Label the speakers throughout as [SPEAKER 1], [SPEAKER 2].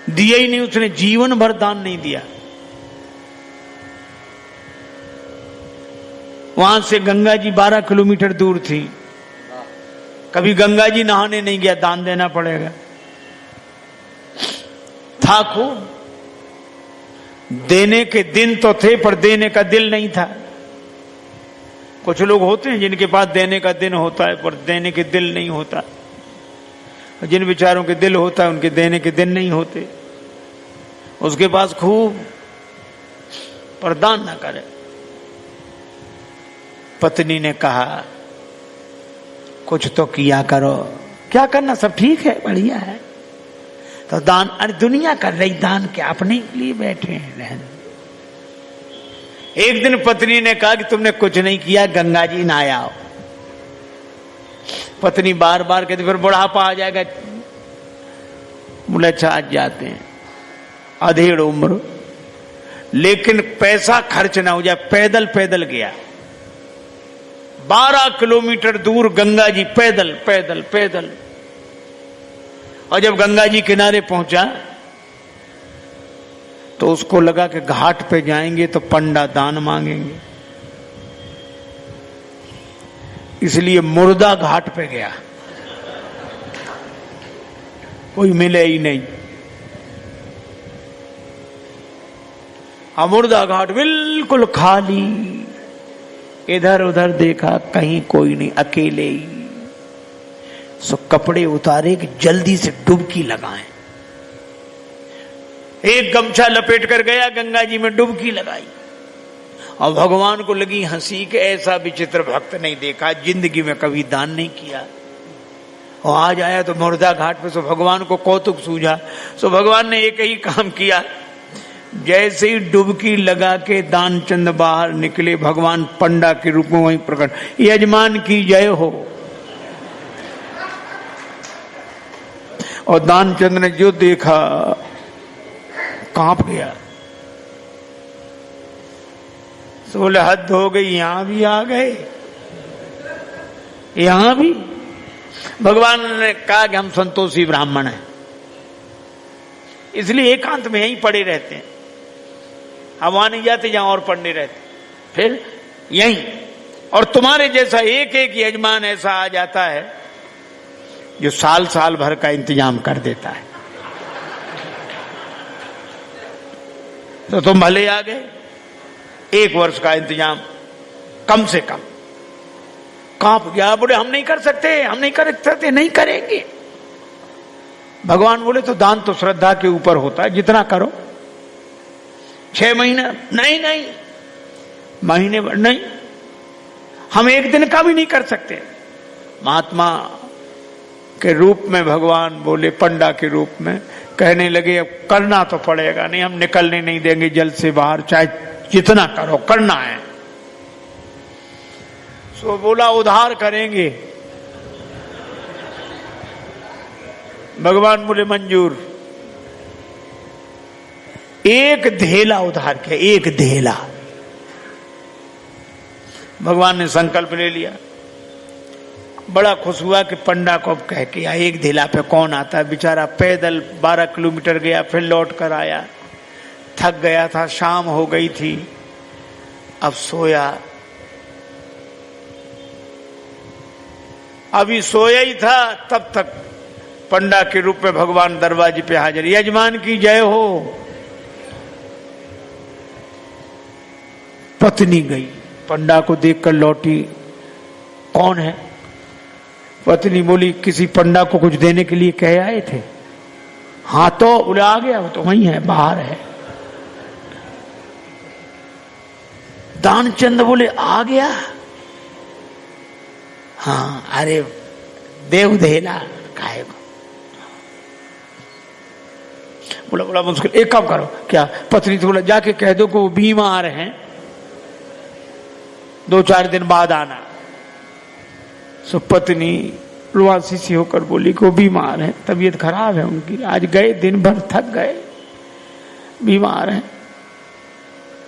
[SPEAKER 1] दिया ही नहीं, उसने जीवन भर दान नहीं दिया। वहां से गंगा जी 12 किलोमीटर दूर थी, कभी गंगा जी नहाने नहीं गया, दान देना पड़ेगा। था खूब, देने के दिन तो थे पर देने का दिल नहीं था। कुछ लोग होते हैं जिनके पास देने का दिन होता है पर देने के दिल नहीं होता, जिन बेचारों के दिल होता है उनके देने के दिन नहीं होते। उसके पास खूब पर दान ना करे। पत्नी ने कहा कुछ तो किया करो। क्या करना, सब ठीक है, बढ़िया है। तो दान, अरे दुनिया कर रही दान, क्या अपने लिए बैठे हैं रहने। एक दिन पत्नी ने कहा कि तुमने कुछ नहीं किया, गंगा जी नहा आओ। पत्नी बार बार कहती फिर बुढ़ापा आ जाएगा। बोले अच्छा आज जाते हैं, अधेड़ उम्र, लेकिन पैसा खर्च ना हो जाए। पैदल पैदल गया 12 किलोमीटर दूर गंगा जी, पैदल पैदल पैदल। और जब गंगा जी किनारे पहुंचा तो उसको लगा कि घाट पे जाएंगे तो पंडा दान मांगेंगे, इसलिए मुर्दा घाट पे गया। कोई मिले ही नहीं। मुर्दा घाट बिल्कुल खाली, इधर उधर देखा कहीं कोई नहीं, अकेले ही। सो कपड़े उतारे कि जल्दी से डुबकी लगाएं। एक गमछा लपेट कर गया गंगा जी में, डुबकी लगाई। और भगवान को लगी हंसी कि ऐसा विचित्र भक्त नहीं देखा, जिंदगी में कभी दान नहीं किया। और आज आया तो मुर्दा घाट पे, सो भगवान को कौतुक सूझा। सो भगवान ने एक ही काम किया, जैसे ही डुबकी लगा के दानचंद बाहर निकले, भगवान पंडा के रूप में वहीं प्रकट, यजमान की जय हो। और दानचंद ने जो देखा कांप गया। तो बोले हद हो गई, यहां भी आ गए, यहां भी। भगवान ने कहा कि हम संतोषी ब्राह्मण हैं, इसलिए एकांत में यहीं पड़े रहते हैं, हम वहां नहीं जाते जहां और पढ़ने रहते, फिर यहीं। और तुम्हारे जैसा एक एक यजमान ऐसा आ जाता है जो साल साल भर का इंतजाम कर देता है। तो तुम भले आ गए, 1 वर्ष का इंतजाम कम से कम। कांप गया, बोले हम नहीं कर सकते, हम नहीं कर सकते, नहीं करेंगे। भगवान बोले तो दान तो श्रद्धा के ऊपर होता है, जितना करो। 6 महीने नहीं, नहीं महीने भर नहीं, हम 1 दिन का भी नहीं कर सकते। महात्मा के रूप में भगवान बोले, पंडा के रूप में कहने लगे अब करना तो पड़ेगा, नहीं हम निकलने नहीं देंगे जल से बाहर, चाहे जितना करो करना है। सो बोला उधार करेंगे। भगवान बोले मंजूर। 1 धेला उधार किया, 1 धेला। भगवान ने संकल्प ले लिया। बड़ा खुश हुआ कि पंडा को अब कह के 1 धेला पे कौन आता है। बेचारा पैदल 12 किलोमीटर गया, फिर लौट कर आया, थक गया था, शाम हो गई थी, अब सोया। अभी सोया ही था तब तक पंडा के रूप में भगवान दरवाजे पे हाजिर, यजमान की जय हो। पत्नी गई, पंडा को देखकर लौटी, कौन है? पत्नी बोली किसी पंडा को कुछ देने के लिए कह आए थे। हाँ तो बोले आ गया, वो तो वहीं है, बाहर है। दानचंद बोले आ गया? हाँ, अरे देव धेला काहे को? बोला बोला मुश्किल, एक काम करो। क्या? पत्नी तो बोला जाके कह दो कि वो बीमार हैं, 2-4 दिन बाद आना। सो पत्नी रुआसी सी होकर बोली कि वो बीमार है, तबीयत खराब है उनकी, आज गए दिन भर थक गए, बीमार हैं,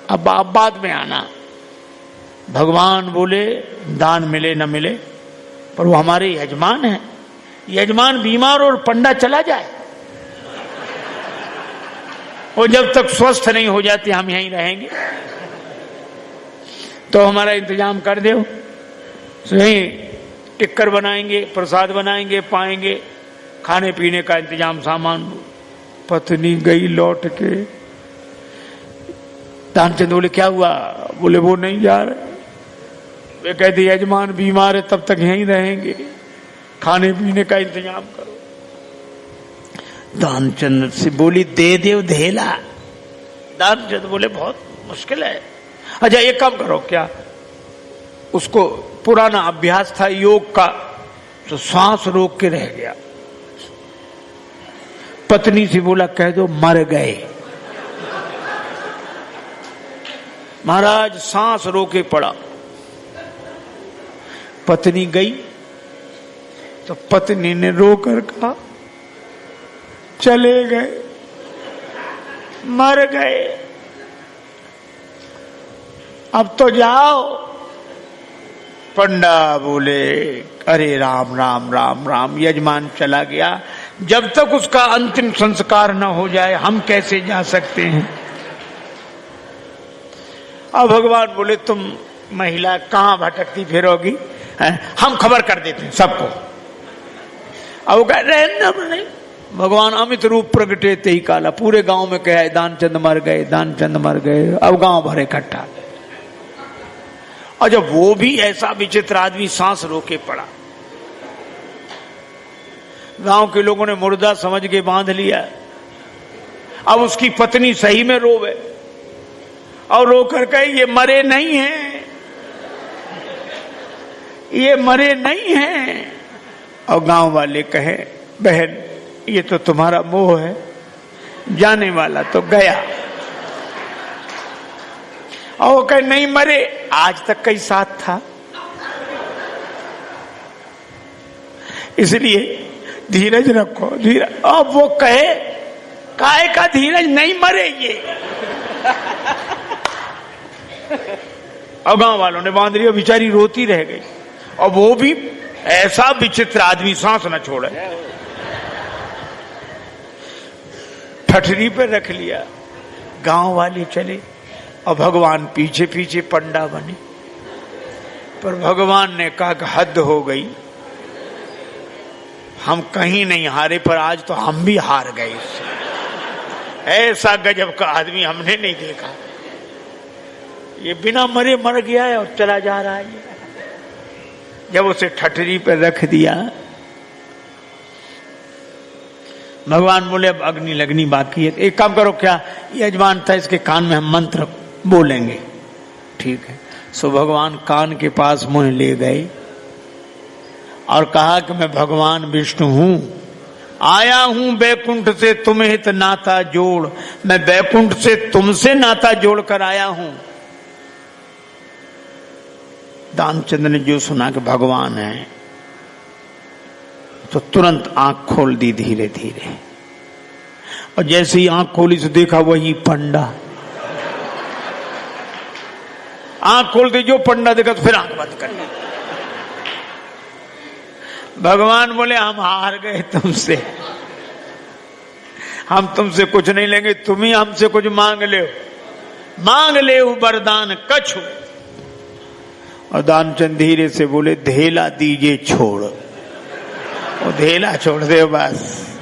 [SPEAKER 1] अब आप बाद में आना। भगवान बोले दान मिले न मिले पर वो हमारे यजमान हैं, यजमान बीमार और पंडा चला जाए और जब तक स्वस्थ नहीं हो जाती हम यहीं रहेंगे, तो हमारा इंतजाम कर दो। यहीं टिक्कर बनाएंगे, प्रसाद बनाएंगे, पाएंगे, खाने पीने का इंतजाम, सामान। पत्नी गई लौट के। दानचंद बोले क्या हुआ? बोले वो नहीं जा रहे। वे कहते यजमान बीमार है, तब तक यहीं रहेंगे, खाने पीने का इंतजाम करो। दानचंद से बोली दे दे धेला। दानचंद बोले बहुत मुश्किल है। अच्छा एक काम करो, क्या उसको पुराना अभ्यास था योग का, तो सांस रोक के रह गया। पत्नी से बोला कह दो मर गए। महाराज सांस रोके पड़ा। पत्नी गई तो पत्नी ने रोकर कहा चले गए, मर गए, अब तो जाओ। पंडा बोले अरे राम राम राम राम, यजमान चला गया, जब तक उसका अंतिम संस्कार न हो जाए हम कैसे जा सकते हैं। अब भगवान बोले तुम महिला कहां भटकती फिरोगी, हम खबर कर देते हैं सबको। अब वो कह रहे नहीं, भगवान अमित रूप प्रगटे ते ही काला, पूरे गांव में कहा दानचंद मर गए, दानचंद मर गए। अब गांव भर इकट्ठा। और जब वो भी ऐसा विचित्र आदमी सांस रोके पड़ा, गांव के लोगों ने मुर्दा समझ के बांध लिया। अब उसकी पत्नी सही में रोवे और रोकर कहे ये मरे नहीं हैं, ये मरे नहीं हैं। और गांव वाले कहे बहन ये तो तुम्हारा मोह है, जाने वाला तो गया। और वो कहे नहीं मरे, आज तक कई साथ था, इसलिए धीरज रखो, धीरज। अब वो कहे काहे का धीरज, नहीं मरे ये। और गांव वालों ने बांध लिया, बेचारी रोती रह गई। और वो भी ऐसा विचित्र आदमी, सांस न छोड़े, ठठरी पे रख लिया। गांव वाले चले और भगवान पीछे पीछे पंडा बने। पर भगवान ने कहा कि हद हो गई, हम कहीं नहीं हारे, पर आज तो हम भी हार गए इससे। ऐसा गजब का आदमी हमने नहीं देखा। ये बिना मरे मर गया है और चला जा रहा है। जब उसे ठठरी पे रख दिया, भगवान बोले अब अग्नि लगनी बाकी है। एक काम करो, क्या यजमान था इसके कान में हम मंत्र बोलेंगे, ठीक है। सो भगवान कान के पास मुंह ले गए और कहा कि मैं भगवान विष्णु हूं, आया हूं बैकुंठ से तुम्हें हित नाता जोड़, मैं बैकुंठ से तुमसे नाता जोड़ कर आया हूं। दानचंद ने जो सुना कि भगवान है, तो तुरंत आंख खोल दी धीरे धीरे। और जैसे ही आंख खोली तो देखा वही पंडा। आंख खोलते जो पंडा देखा तो फिर आंख बंद कर ली। भगवान बोले हम हार गए तुमसे, हम तुमसे कुछ नहीं लेंगे, तुम ही हमसे कुछ मांग ले, मांग ले वरदान कछु। और दानचंद धीरे से बोले धेला दीजिए छोड़। वो धेला छोड़ दे बस।